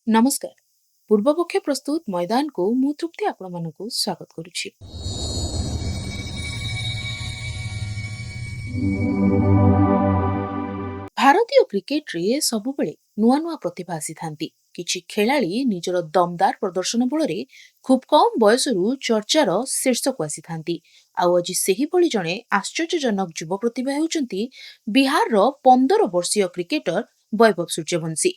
ନମସ୍କାର। ପୂର୍ବପକ୍ଷ ପ୍ରସ୍ତୁତ ମଇଦାନକୁ ମୁଁ ତୃପ୍ତି ଆପଣମାନଙ୍କୁ ସ୍ୱାଗତ କରୁଛି। ଭାରତୀୟ କ୍ରିକେଟରେ ସବୁବେଳେ ନୂଆ ନୂଆ ପ୍ରତିଭା ଆସିଥାନ୍ତି। କିଛି ଖେଳାଳି ନିଜର ଦମଦାର ପ୍ରଦର୍ଶନ ବଳରେ ଖୁବ୍ କମ୍ ବୟସରୁ ଚର୍ଚ୍ଚାର ଶୀର୍ଷକୁ ଆସିଥାନ୍ତି। ଆଉ ଆଜି ସେହିଭଳି ଜଣେ ଆଶ୍ଚର୍ଯ୍ୟଜନକ ଯୁବ ପ୍ରତିଭା ହେଉଛନ୍ତି ବିହାରର 15 ବର୍ଷୀୟ କ୍ରିକେଟର ବୈଭବ ସୂର୍ଯ୍ୟବଂଶୀ।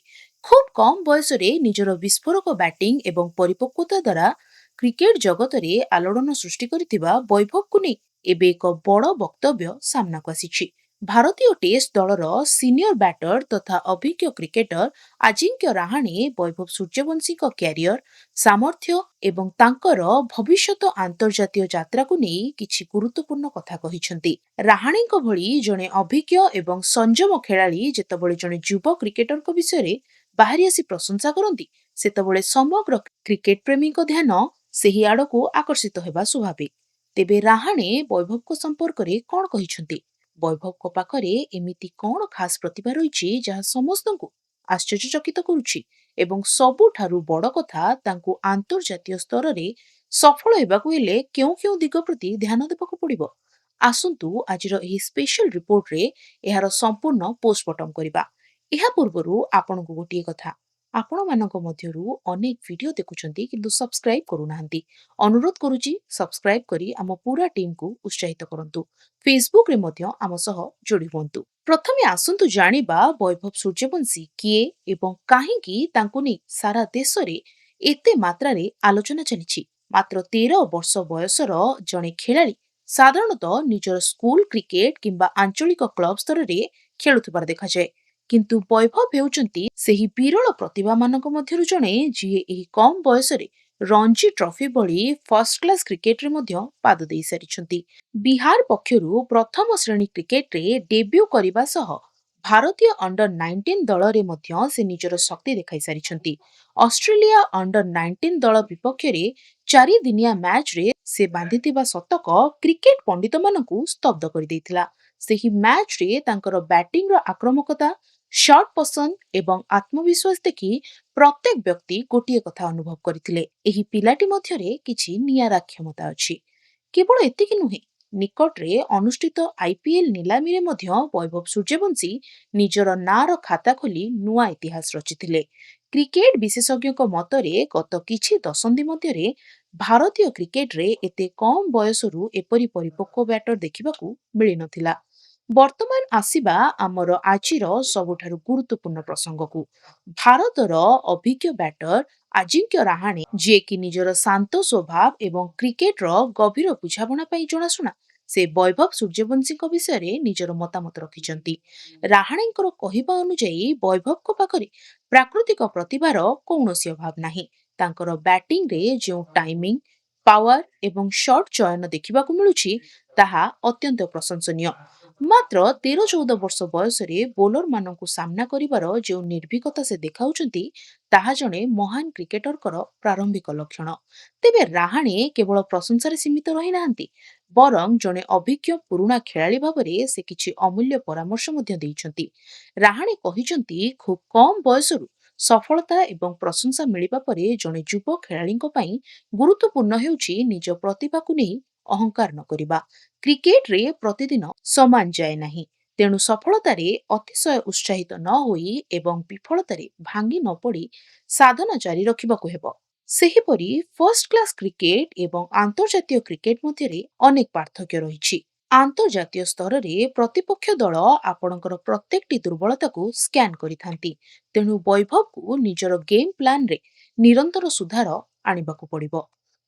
ଖୁବ୍ କମ୍ ବୟସରେ ନିଜର ବିସ୍ଫୋରକ ବ୍ୟାଟିଂ ଏବଂ ପରିପକ୍ୱତା ଦ୍ୱାରା କ୍ରିକେଟ ଜଗତରେ ଆଲୋଡ଼ନ ସୃଷ୍ଟି କରିଥିବା ବୈଭବକୁ ନେଇ ଏବେ ଏକ ବଡ଼ ବକ୍ତବ୍ୟ ସାମ୍ନାକୁ ଆସିଛି। ଭାରତୀୟ ଟେଷ୍ଟ ଦଳର ସିନିୟର ବ୍ୟାଟର ତଥା ଅଭିଜ୍ଞ କ୍ରିକେଟର ଆଜିଙ୍କ୍ୟ ରାହାଣେ ବୈଭବ ସୂର୍ଯ୍ୟବଂଶୀଙ୍କ କ୍ୟାରିୟର, ସାମର୍ଥ୍ୟ ଏବଂ ତାଙ୍କର ଭବିଷ୍ୟତ ଆନ୍ତର୍ଜାତୀୟ ଯାତ୍ରାକୁ ନେଇ କିଛି ଗୁରୁତ୍ୱପୂର୍ଣ୍ଣ କଥା କହିଛନ୍ତି। ରାହାଣେଙ୍କ ଭଳି ଜଣେ ଅଭିଜ୍ଞ ଏବଂ ସଂଯମ ଖେଳାଳି ଯେତେବେଳେ ଜଣେ ଯୁବ କ୍ରିକେଟରଙ୍କ ବିଷୟରେ ବାହାରି ଆସି ପ୍ରଶଂସା କରନ୍ତି, ସେତେବେଳେ ସମଗ୍ର କ୍ରିକେଟ ପ୍ରେମୀଙ୍କ ଧ୍ୟାନ ସେହି ଆଡ଼କୁ ଆକର୍ଷିତ ହେବା ସ୍ୱାଭାବିକ। ତେବେ ରାହାଣେ ବୈଭବଙ୍କ ସମ୍ପର୍କରେ କ'ଣ କହିଛନ୍ତି? ବୈଭବଙ୍କ ପାଖରେ ଏମିତି କ'ଣ ଖାସ୍ ପ୍ରତିଭା ରହିଛି ଯାହା ସମସ୍ତଙ୍କୁ ଆଶ୍ଚର୍ଯ୍ୟଚକିତ କରୁଛି ଏବଂ ସବୁଠାରୁ ବଡ଼ କଥା, ତାଙ୍କୁ ଆନ୍ତର୍ଜାତୀୟ ସ୍ତରରେ ସଫଳ ହେବାକୁ ହେଲେ କେଉଁ କେଉଁ ଦିଗ ପ୍ରତି ଧ୍ୟାନ ଦେବାକୁ ପଡ଼ିବ? ଆସନ୍ତୁ ଆଜିର ଏହି ସ୍ପେଶାଲ ରିପୋର୍ଟରେ ଏହାର ସମ୍ପୂର୍ଣ୍ଣ ପୋଷ୍ଟମର୍ଟମ କରିବା। ଏହା ପୂର୍ବରୁ ଆପଣଙ୍କୁ ଗୋଟିଏ କଥା, ଆପଣମାନଙ୍କ ମଧ୍ୟରୁ ଅନେକ ଭିଡିଓ ଦେଖୁଛନ୍ତି କିନ୍ତୁ ସବସ୍କ୍ରାଇବ କରୁନାହାନ୍ତି। ଅନୁରୋଧ କରୁଛି ସବସ୍କ୍ରାଇବ କରି ଆମ ପୁରା ଟିମ୍କୁ ଉତ୍ସାହିତ କରନ୍ତୁ। ଫେସବୁକରେ ମଧ୍ୟ ଆମ ସହ ଯୋଡ଼ି ହୁଅନ୍ତୁ। ପ୍ରଥମେ ଆସନ୍ତୁ ଜାଣିବା ବୈଭବ ସୂର୍ଯ୍ୟବଂଶୀ କିଏ ଏବଂ କାହିଁକି ତାଙ୍କୁ ନେଇ ସାରା ଦେଶରେ ଏତେ ମାତ୍ରାରେ ଆଲୋଚନା ଚାଲିଛି। ମାତ୍ର 13 ବର୍ଷ ବୟସର ଜଣେ ଖେଳାଳି ସାଧାରଣତଃ ନିଜର ସ୍କୁଲ କ୍ରିକେଟ କିମ୍ବା ଆଞ୍ଚଳିକ କ୍ଲବ ସ୍ତରରେ ଖେଳୁଥିବାର ଦେଖାଯାଏ। କିନ୍ତୁ ବୈଭବ ହେଉଛନ୍ତି ସେହି ବିରଳ ପ୍ରତିଭାମାନଙ୍କ ମଧ୍ୟରୁ ଜଣେ ଯିଏ ଏହି କମ୍ ବୟସରେ ରଞ୍ଜି ଟ୍ରଫି ଭଳି ଫର୍ଷ୍ଟ କ୍ଲାସ କ୍ରିକେଟରେ ମଧ୍ୟ ପାଦ ଦେଇ ସାରିଛନ୍ତି। ବିହାର ପକ୍ଷରୁ ପ୍ରଥମ ଶ୍ରେଣୀ କ୍ରିକେଟରେ ଡେବ୍ୟୁ କରିବା ସହ ଭାରତୀୟ ଅଣ୍ଡର-19 ଦଳରେ ମଧ୍ୟ ସେ ନିଜର ଶକ୍ତି ଦେଖାଇ ସାରିଛନ୍ତି। ଅଷ୍ଟ୍ରେଲିଆ ଅଣ୍ଡର-19 ଦଳ ବିପକ୍ଷରେ 4 ଦିନିଆ ମ୍ୟାଚରେ ସେ ବାନ୍ଧିଥିବା ଶତକ କ୍ରିକେଟ ପଣ୍ଡିତମାନଙ୍କୁ ସ୍ତବ୍ଧ କରିଦେଇଥିଲା। ସେହି ମ୍ୟାଚରେ ତାଙ୍କର ବ୍ୟାଟିଂର ଆକ୍ରମକତା, ସଟ୍ ପସନ୍ଦ ଏବଂ ଆତ୍ମବିଶ୍ୱାସ ଦେଖି ପ୍ରତ୍ୟେକ ବ୍ୟକ୍ତି ଗୋଟିଏ କଥା ଅନୁଭବ କରିଥିଲେ, ଏହି ପିଲାଟି ମଧ୍ୟରେ କିଛି ନିଆରା କ୍ଷମତା ଅଛି। କେବଳ ଏତିକି ନୁହେଁ, ନିକଟରେ ଅନୁଷ୍ଠିତ ଆଇପିଏଲ୍ ନିଲାମୀରେ ମଧ୍ୟ ବୈଭବ ସୂର୍ଯ୍ୟବଂଶୀ ନିଜର ନାଁର ଖାତା ଖୋଲି ନୂଆ ଇତିହାସ ରଚିଥିଲେ। କ୍ରିକେଟ ବିଶେଷଜ୍ଞଙ୍କ ମତରେ ଗତ କିଛି ଦଶନ୍ଧି ମଧ୍ୟରେ ଭାରତୀୟ କ୍ରିକେଟରେ ଏତେ କମ୍ ବୟସରୁ ଏପରି ପରିପକ୍ୱ ବ୍ୟାଟର ଦେଖିବାକୁ ମିଳିନଥିଲା। ବର୍ତ୍ତମାନ ଆସିବା ଆମର ଆଜିର ସବୁଠାରୁ ଗୁରୁତ୍ୱପୂର୍ଣ୍ଣ ପ୍ରସଙ୍ଗକୁ। ଭାରତର ଅଭିଜ୍ଞ ବ୍ୟାଟର ଆଜିଙ୍କ୍ୟ ରାହାଣେ, ଯିଏକି ନିଜର ଶାନ୍ତ ସ୍ୱଭାବ ଏବଂ କ୍ରିକେଟର ଗଭୀର ବୁଝାମଣା ପାଇଁ ଜଣାଶୁଣା, ସେ ବୈଭବ ସୂର୍ଯ୍ୟବଂଶୀଙ୍କ ବିଷୟରେ ନିଜର ମତାମତ ରଖିଛନ୍ତି। ରାହାଣେଙ୍କର କହିବା ଅନୁଯାୟୀ ବୈଭବଙ୍କ ପାଖରେ ପ୍ରାକୃତିକ ପ୍ରତିଭାର କୌଣସି ଅଭାବ ନାହିଁ। ତାଙ୍କର ବ୍ୟାଟିଂରେ ଯେଉଁ ଟାଇମିଂ, ପାୱାର ଏବଂ ସଟ୍ ଚୟନ ଦେଖିବାକୁ ମିଳୁଛି, ତାହା ଅତ୍ୟନ୍ତ ପ୍ରଶଂସନୀୟ। ମାତ୍ର 13-14 ବର୍ଷ ବୟସରେ ବୋଲରମାନଙ୍କୁ ସାମ୍ନା କରିବାର ଯେଉଁ ନିର୍ଭୀକତା ସେ ଦେଖାଉଛନ୍ତି, ତାହା ଜଣେ ମହାନ କ୍ରିକେଟରଙ୍କର ପ୍ରାରମ୍ଭିକ ଲକ୍ଷଣ। ତେବେ ରାହାଣେ କେବଳ ପ୍ରଶଂସାରେ ସୀମିତ ରହିନାହାନ୍ତି, ବରଂ ଜଣେ ଅଭିଜ୍ଞ ପୁରୁଣା ଖେଳାଳି ଭାବରେ ସେ କିଛି ଅମୂଲ୍ୟ ପରାମର୍ଶ ମଧ୍ୟ ଦେଇଛନ୍ତି। ରାହାଣେ କହିଛନ୍ତି, ଖୁବ୍ କମ୍ ବୟସରୁ ସଫଳତା ଏବଂ ପ୍ରଶଂସା ମିଳିବା ପରେ ଜଣେ ଯୁବ ଖେଳାଳିଙ୍କ ପାଇଁ ଗୁରୁତ୍ୱପୂର୍ଣ୍ଣ ହେଉଛି ନିଜ ପ୍ରତିଭାକୁ ନେଇ ଅହଙ୍କାର ନ କରିବା। କ୍ରିକେଟରେ ପ୍ରତିଦିନ ସମାନ ଯାଏ ନାହିଁ, ତେଣୁ ସଫଳତାରେ ଅତିଶୟ ଉତ୍ସାହିତ ନ ହୋଇ ଏବଂ ବିଫଳତାରେ ଭାଙ୍ଗି ନ ପଡ଼ି ସାଧନା ଜାରି ରଖିବାକୁ ହେବ। ସେହିପରି ଫର୍ଷ୍ଟ କ୍ଲାସ କ୍ରିକେଟ ଏବଂ ଆନ୍ତର୍ଜାତୀୟ କ୍ରିକେଟ ମଧ୍ୟରେ ଅନେକ ପାର୍ଥକ୍ୟ ରହିଛି। ଆନ୍ତର୍ଜାତୀୟ ସ୍ତରରେ ପ୍ରତିପକ୍ଷ ଦଳ ଆପଣଙ୍କର ପ୍ରତ୍ୟେକଟି ଦୁର୍ବଳତାକୁ ସ୍କାନ୍ କରିଥାନ୍ତି, ତେଣୁ ବୈଭବକୁ ନିଜର ଗେମ୍ ପ୍ଲାନରେ ନିରନ୍ତର ସୁଧାର ଆଣିବାକୁ ପଡ଼ିବ।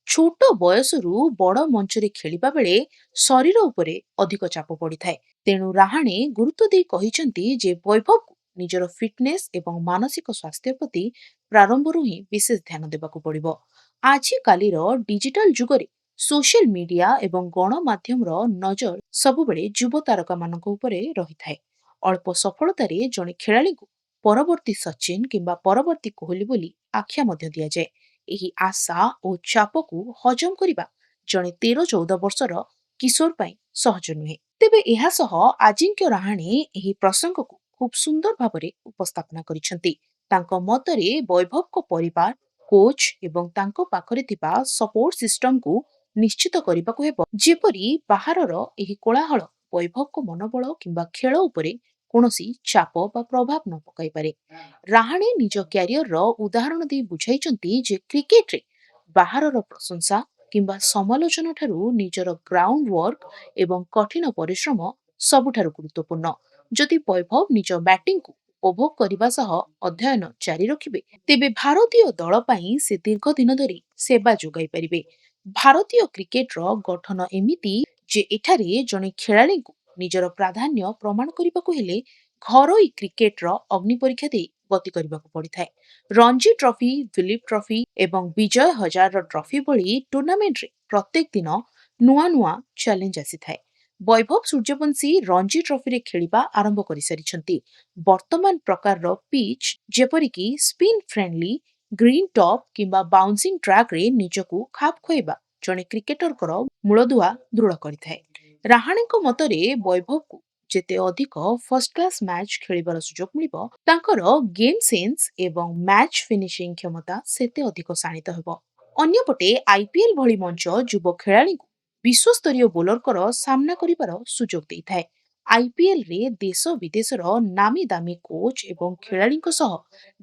ଛୋଟ ବୟସରୁ ବଡ଼ ମଞ୍ଚରେ ଖେଳିବା ବେଳେ ଶରୀର ଉପରେ ଅଧିକ ଚାପ ପଡ଼ିଥାଏ, ତେଣୁ ରାହାଣେ ଗୁରୁତ୍ୱ ଦେଇ କହିଛନ୍ତି ଯେ ବୈଭବକୁ ନିଜର ଫିଟନେସ୍ ଏବଂ ମାନସିକ ସ୍ୱାସ୍ଥ୍ୟ ପ୍ରତି ପ୍ରାରମ୍ଭରୁ ହିଁ ବିଶେଷ ଧ୍ୟାନ ଦେବାକୁ ପଡ଼ିବ। ଆଜିକାଲିର ଡିଜିଟାଲ ଯୁଗରେ ସୋସିଆଲ ମିଡିଆ ଏବଂ ଗଣମାଧ୍ୟମର ନଜର ସବୁବେଳେ ଯୁବ ତାରକାମାନଙ୍କ ଉପରେ ରହିଥାଏ। ଅଳ୍ପ ସଫଳତାରେ ଜଣେ ଖେଳାଳିଙ୍କୁ ପରବର୍ତ୍ତୀ ସଚିନ କିମ୍ବା ପରବର୍ତ୍ତୀ କୋହଲି ବୋଲି ଆଖ୍ୟା ମଧ୍ୟ ଦିଆଯାଏ। ଏହି ଆଶା ଓ ଚାପକୁ ହଜମ କରିବା ଜଣେ 13-14 ବର୍ଷର କିଶୋର ପାଇଁ ସହଜ ନୁହେଁ। ତେବେ ଏହା ସହ ଆଜିଙ୍କ୍ୟ ରାହାଣେ ଏହି ପ୍ରସଙ୍ଗକୁ ଖୁବ୍ ସୁନ୍ଦର ଭାବରେ ଉପସ୍ଥାପନା କରିଛନ୍ତି। ତାଙ୍କ ମତରେ ବୈଭବଙ୍କ ପରିବାର, କୋଚ୍ ଏବଂ ତାଙ୍କ ପାଖରେ ଥିବା ସପୋର୍ଟ ସିଷ୍ଟମକୁ ନିଶ୍ଚିତ କରିବାକୁ ହେବ ଯେପରି ବାହାରର ଏହି କୋଳାହଳ ବୈଭବଙ୍କ ମନୋବଳ କିମ୍ବା ଖେଳ ଉପରେ କୌଣସି ଚାପ ବା ପ୍ରଭାବ ନ ପକାଇପାରେ। ରାହାଣେ ନିଜ କ୍ୟାରିୟରର ଉଦାହରଣ ଦେଇ ବୁଝାଇଛନ୍ତି ଯେ କ୍ରିକେଟରେ ବାହାରର ପ୍ରଶଂସା କିମ୍ବା ସମାଲୋଚନା ଠାରୁ ନିଜର ଗ୍ରାଉଣ୍ଡ ୱାର୍କ ଏବଂ କଠିନ ପରିଶ୍ରମ ସବୁଠାରୁ ଗୁରୁତ୍ୱପୂର୍ଣ୍ଣ। ଯଦି ବୈଭବ ନିଜ ବ୍ୟାଟିଂକୁ ଉପଭୋଗ କରିବା ସହ ଅଧ୍ୟୟନ ଜାରି ରଖିବେ ତେବେ ଭାରତୀୟ ଦଳ ପାଇଁ ସେ ଦୀର୍ଘ ଦିନ ଧରି ସେବା ଯୋଗାଇ ପାରିବେ। ଭାରତୀୟ କ୍ରିକେଟର ଗଠନ ଏମିତି ଯେ ଏଠାରେ ଜଣେ ଖେଳାଳିଙ୍କୁ ନିଜର ପ୍ରାଧାନ୍ୟ ପ୍ରମାଣ କରିବାକୁ ହେଲେ ଘରୋଇ କ୍ରିକେଟର ଅଗ୍ନି ପରୀକ୍ଷା ଦେଇ ଗତି କରିବାକୁ ପଡ଼ିଥାଏ। ରଞ୍ଜି ଟ୍ରଫି, ଦିଲ୍ଲୀପ ଟ୍ରଫି ଏବଂ ବିଜୟ ହଜାରର ଟ୍ରଫି ଭଳି ଟୁର୍ଣ୍ଣାମେଣ୍ଟରେ ପ୍ରତ୍ୟେକ ଦିନ ନୂଆ ନୂଆ ଚ୍ୟାଲେଞ୍ଜ ଆସିଥାଏ। ବୈଭବ ସୂର୍ଯ୍ୟବଂଶୀ ରଞ୍ଜି ଟ୍ରଫିରେ ଖେଳିବା ଆରମ୍ଭ କରିସାରିଛନ୍ତି। ବର୍ତ୍ତମାନ ପ୍ରକାରର ପିଚ୍ ଯେପରିକି ସ୍ପିନ୍ ଫ୍ରେଣ୍ଡଲି, ଗ୍ରୀନ୍ ଟପ୍ କିମ୍ବା ବାଉନ୍ସିଂ ଟ୍ରାକ୍ରେ ନିଜକୁ ଖାପ ଖୁଆଇବା ଜଣେ କ୍ରିକେଟରଙ୍କର ମୂଳଦୁଆ ଦୃଢ଼ କରିଥାଏ। ରାହାଣେଙ୍କ ମତରେ ବୈଭବକୁ ଯେତେ ଅଧିକ ଫର୍ଷ୍ଟ କ୍ଲାସ୍ ମ୍ୟାଚ୍ ଖେଳିବାର ସୁଯୋଗ ମିଳିବ, ତାଙ୍କର ଗେମ୍ ସେନ୍ସ ଏବଂ ମ୍ୟାଚ୍ ଫିନିସିଂ କ୍ଷମତା ସେତେ ଅଧିକ ଶାଣିତ ହେବ। ଅନ୍ୟପଟେ ଆଇପିଏଲ୍ ଭଳି ମଞ୍ଚ ଯୁବ ଖେଳାଳିଙ୍କୁ ବିଶ୍ୱସ୍ତରୀୟ ବୋଲରଙ୍କର ସାମ୍ନା କରିବାର ସୁଯୋଗ ଦେଇଥାଏ। ଆଇପିଏଲ୍ରେ ଦେଶ ବିଦେଶର ନାମୀ ଦାମୀ କୋଚ୍ ଏବଂ ଖେଳାଳିଙ୍କ ସହ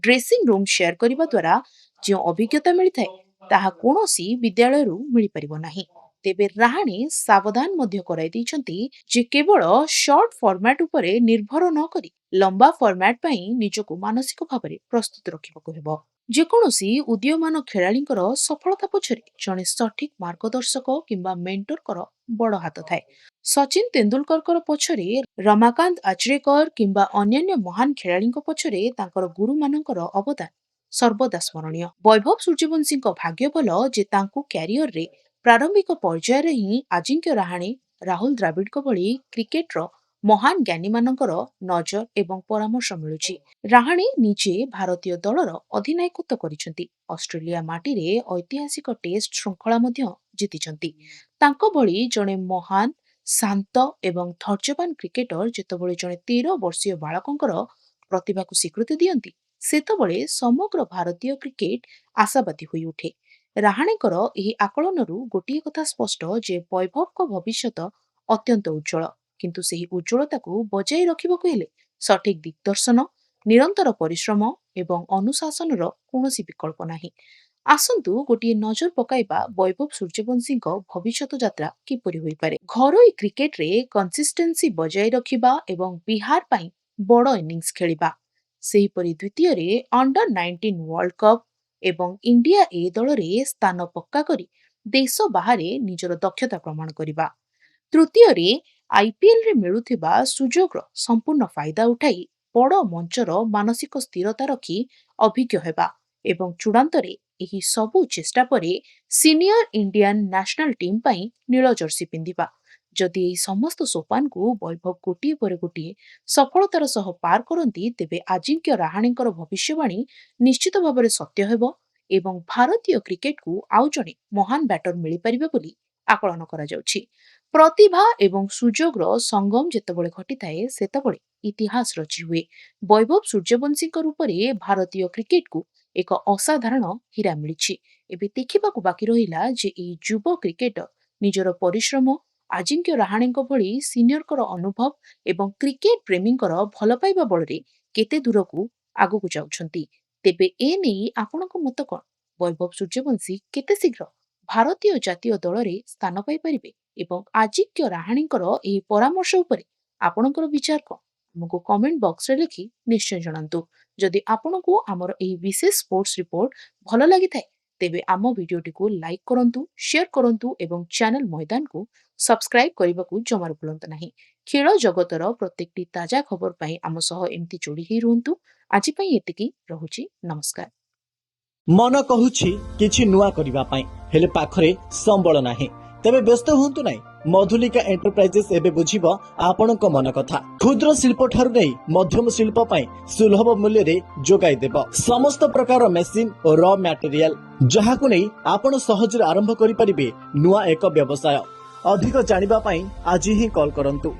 ଡ୍ରେସିଂ ରୁମ୍ ସେୟାର କରିବା ଦ୍ୱାରା ଯେଉଁ ଅଭିଜ୍ଞତା ମିଳିଥାଏ ତାହା କୌଣସି ବିଦ୍ୟାଳୟରୁ ମିଳିପାରିବ ନାହିଁ। ତେବେ ରାହାଣେ ସାବଧାନ ମଧ୍ୟ କରାଇ ଦେଇଛନ୍ତି ଯେ କେବଳ ସର୍ଟ ଫର୍ମାଟ୍ ଉପରେ ନିର୍ଭର ନ କରି ଲମ୍ବା ଫର୍ମାଟ୍ ପାଇଁ ନିଜକୁ ମାନସିକ ଭାବରେ ପ୍ରସ୍ତୁତ ରଖିବାକୁ ହେବ। ଯେକୌଣସି ଉଦୀୟମାନ ଖେଳାଳିଙ୍କର ସଫଳତା ପଛରେ ଜଣେ ସଠିକ୍ ମାର୍ଗଦର୍ଶକ କିମ୍ବା ମେଣ୍ଟରଙ୍କର ବଡ଼ ହାତ ଥାଏ। ସଚିନ ତେନ୍ଦୁଲକରଙ୍କ ପଛରେ ରମାକାନ୍ତ ଆଚରେକର କିମ୍ବା ଅନ୍ୟାନ୍ୟ ମହାନ ଖେଳାଳିଙ୍କ ପଛରେ ତାଙ୍କର ଗୁରୁମାନଙ୍କର ଅବଦାନ ସର୍ବଦା ସ୍ମରଣୀୟ। ବୈଭବ ସୂର୍ଯ୍ୟବଂଶୀଙ୍କ ଭାଗ୍ୟ ଭଲ ଯେ ତାଙ୍କୁ କ୍ୟାରିୟରରେ ପ୍ରାରମ୍ଭିକ ପର୍ଯ୍ୟାୟରେ ହିଁ ଆଜିଙ୍କ୍ୟ ରାହାଣେ, ରାହୁଲ ଦ୍ରାବିଡଙ୍କ ଭଳି କ୍ରିକେଟର ମହାନ ଜ୍ଞାନୀମାନଙ୍କର ନଜର ଏବଂ ପରାମର୍ଶ ମିଳୁଛି। ରାହାଣେ ନିଜେ ଭାରତୀୟ ଦଳର ଅଧିନାୟକତ୍ୱ କରିଛନ୍ତି। ଅଷ୍ଟ୍ରେଲିଆ ମାଟିରେ ଐତିହାସିକ ଟେଷ୍ଟ ଶୃଙ୍ଖଳା ମଧ୍ୟ ଜିତିଛନ୍ତି। ତାଙ୍କ ଭଳି ଜଣେ ମହାନ, ଶାନ୍ତ ଏବଂ ଧୈର୍ଯ୍ୟବାନ କ୍ରିକେଟର ଯେତେବେଳେ ଜଣେ 13 ବର୍ଷୀୟ ବାଳକଙ୍କର ପ୍ରତିଭାକୁ ସ୍ୱୀକୃତି ଦିଅନ୍ତି ସେତେବେଳେ ସମଗ୍ର ଭାରତୀୟ କ୍ରିକେଟ ଆଶାବାଦୀ ହୋଇଉଠେ। ରାହାଣେଙ୍କର ଏହି ଆକଳନରୁ ଗୋଟିଏ କଥା ସ୍ପଷ୍ଟ ଯେ ବୈଭବଙ୍କ ଭବିଷ୍ୟତ ଅତ୍ୟନ୍ତ ଉଜ୍ଜଳ, କିନ୍ତୁ ସେହି ଉଜ୍ଜଳତାକୁ ବଜାୟ ରଖିବାକୁ ହେଲେ ସଠିକ୍ ଦିଗ୍ଦର୍ଶନ, ନିରନ୍ତର ପରିଶ୍ରମ ଏବଂ ଅନୁଶାସନର କୌଣସି ବିକଳ୍ପ ନାହିଁ। ଆସନ୍ତୁ ଗୋଟିଏ ନଜର ପକାଇବା ବୈଭବ ସୂର୍ଯ୍ୟବଂଶୀଙ୍କ ଭବିଷ୍ୟତ ଯାତ୍ରା କିପରି ହୋଇପାରେ। ଘରୋଇ କ୍ରିକେଟରେ କନସିଷ୍ଟେନ୍ସି ବଜାୟ ରଖିବା ଏବଂ ବିହାର ପାଇଁ ବଡ଼ ଇନିଂସ ଖେଳିବା। ସେହିପରି ଦ୍ୱିତୀୟରେ ଅଣ୍ଡର-19 ୱାର୍ଲଡ କପ୍ ଏବଂ ଇଣ୍ଡିଆ ଏ ଦଳରେ ସ୍ଥାନ ପକ୍କା କରି ଦେଶ ବାହାରେ ନିଜର ଦକ୍ଷତା ପ୍ରମାଣ କରିବା। ତୃତୀୟରେ ଆଇପିଏଲ୍ରେ ମିଳୁଥିବା ସୁଯୋଗର ସମ୍ପୂର୍ଣ୍ଣ ଫାଇଦା ଉଠାଇ ବଡ଼ ମଞ୍ଚର ମାନସିକ ସ୍ଥିରତା ରଖି ଅଭିଜ୍ଞ ହେବା ଏବଂ ଚୂଡ଼ାନ୍ତରେ ଏହି ସବୁ ଚେଷ୍ଟା ପରେ ସିନିୟର ଇଣ୍ଡିଆନ ନ୍ୟାସନାଲ ଟିମ୍ ପାଇଁ ନୀଳ ଜର୍ସି ପିନ୍ଧିବା। ଯଦି ଏହି ସମସ୍ତ ସୋପାନକୁ ବୈଭବ ଗୋଟିଏ ପରେ ଗୋଟିଏ ସଫଳତାର ସହ ପାର କରନ୍ତି ତେବେ ଆଜିଙ୍କ୍ୟ ରାହାଣେଙ୍କର ଭବିଷ୍ୟବାଣୀ ନିଶ୍ଚିତ ଭାବରେ ସତ୍ୟ ହେବ ଏବଂ ଭାରତୀୟ କ୍ରିକେଟକୁ ଆଉ ଜଣେ ମହାନ ବ୍ୟାଟର ମିଳିପାରିବେ ବୋଲି ଆକଳନ କରାଯାଉଛି। ପ୍ରତିଭା ଏବଂ ସୁଯୋଗର ସଙ୍ଗମ ଯେତେବେଳେ ଘଟିଥାଏ ସେତେବେଳେ ଇତିହାସ ରଚି ହୁଏ। ବୈଭବ ସୂର୍ଯ୍ୟବଂଶୀଙ୍କ ରୂପରେ ଭାରତୀୟ କ୍ରିକେଟକୁ ଏକ ଅସାଧାରଣ ହୀରା ମିଳିଛି। ଏବେ ଦେଖିବାକୁ ବାକି ରହିଲା ଯେ ଏହି ଯୁବ କ୍ରିକେଟର ନିଜର ପରିଶ୍ରମ, ଆଜିଙ୍କ୍ୟ ରାହାଣେଙ୍କ ଭଳି ସିନିୟରଙ୍କର ଅନୁଭବ ଏବଂ କ୍ରିକେଟ ପ୍ରେମୀଙ୍କର ଭଲ ପାଇବା ବଳରେ କେତେ ଦୂରକୁ ଆଗକୁ ଯାଉଛନ୍ତି। ତେବେ ଏ ନେଇ ଆପଣଙ୍କ ମତ କ'ଣ? ବୈଭବ ସୂର୍ଯ୍ୟବଂଶୀ କେତେ ଶୀଘ୍ର ଭାରତୀୟ ଜାତୀୟ ଦଳରେ ସ୍ଥାନ ପାଇପାରିବେ ଏବଂ ଆଜିଙ୍କ୍ୟ ରାହାଣେଙ୍କର ଏହି ପରାମର୍ଶ ଉପରେ ଆପଣଙ୍କର ବିଚାର କ'ଣ? ଆମକୁ କମେଣ୍ଟ ବକ୍ସରେ ଲେଖି ନିଶ୍ଚୟ ଜଣାନ୍ତୁ। ଯଦି ଆପଣଙ୍କୁ ଆମର ଏହି ବିଶେଷ ସ୍ପୋର୍ଟସ ରିପୋର୍ଟ ଭଲ ଲାଗିଥାଏ ତେବେ ଆମ ଭିଡିଓଟିକୁ ଲାଇକ୍ କରନ୍ତୁ, ସେୟାର କରନ୍ତୁ ଏବଂ ଚ୍ୟାନେଲ ମଇଦାନକୁ ସବସ୍କ୍ରାଇବ କରିବାକୁ ଜମାରୁ ଭୁଲନ୍ତୁ ନାହିଁ। ଖେଳ ଜଗତର ପ୍ରତ୍ୟେକଟି ତାଜା ଖବର ପାଇଁ ଆମ ସହ ଏମିତି ଯୋଡ଼ି ହୋଇ ରୁହନ୍ତୁ। ଆଜି ପାଇଁ ଏତିକି, ରହୁଛି, ନମସ୍କାର। ମନ କହୁଛି କିଛି ନୂଆ କରିବା ପାଇଁ, ହେଲେ ପାଖରେ ସମ୍ବଳ ନାହିଁ। ତେବେ ବ୍ୟସ୍ତ ହୁଅନ୍ତୁ ନାହିଁ, ମଧୁଲିକା ଏଣ୍ଟରପ୍ରାଇଜେସ୍ ଏବେ ବୁଝିବ ଆପଣଙ୍କ ମନ କଥା। କ୍ଷୁଦ୍ର ଶିଳ୍ପ ଠାରୁ ନେଇ ମଧ୍ୟମ ଶିଳ୍ପ ପାଇଁ ସୁଲଭ ମୂଲ୍ୟରେ ଯୋଗାଇ ଦେବ ସମସ୍ତ ପ୍ରକାର ମେସିନ ଓ ର ମ୍ୟାଟେରିଆଲ, ଯାହାକୁ ନେଇ ଆପଣ ସହଜରେ ଆରମ୍ଭ କରିପାରିବେ ନୂଆ ଏକ ବ୍ୟବସାୟ। ଅଧିକ ଜାଣିବା ପାଇଁ ଆଜି ହିଁ କଲ୍ କରନ୍ତୁ।